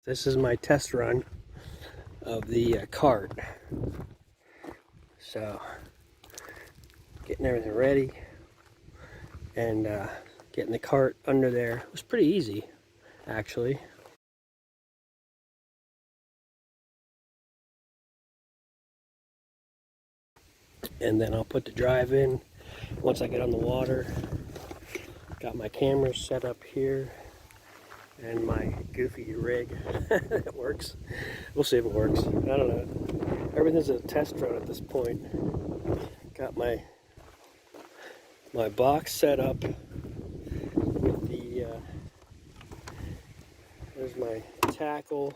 This is my test run of the cart. So, getting everything ready and getting the cart under there. It was pretty easy, actually. And then I'll put the drive in once I get on the water. Got my camera set up here and my goofy rig. It works. We'll see if it works. I don't know. Everything's a test run at this point. Got my box set up with the there's my tackle,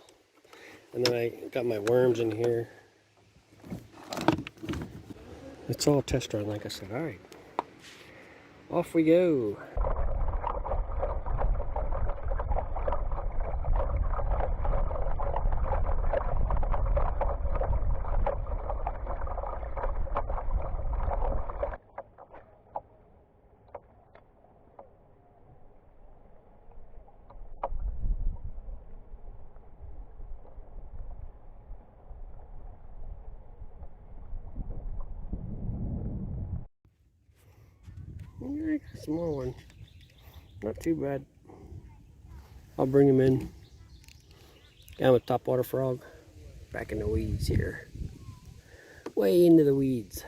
and then I got my worms in here. It's all test run, like I said. All right, off we go. Yeah, small one. Not too bad. I'll bring him in. Down with topwater frog. Back in the weeds here. Way into the weeds.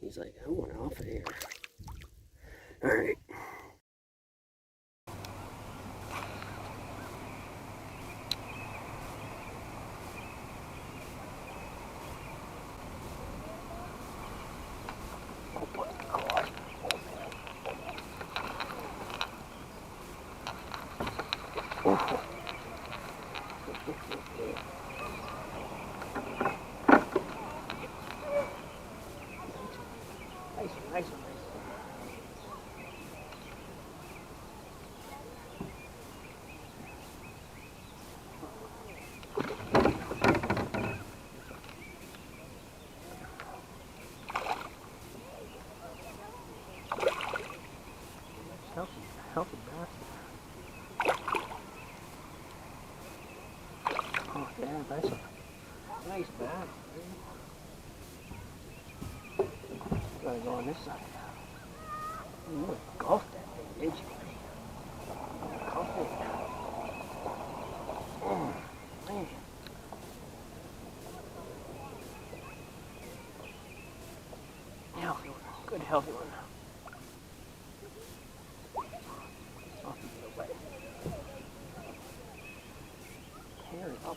He's like, I want off of here. Alright. Nice. Healthy bastard. Oh yeah, that's a nice bass. Gotta go on this side. You golfed that thing, did you? Golfed it. Oh man. Healthy one. Good healthy one. Off the way. Carry up.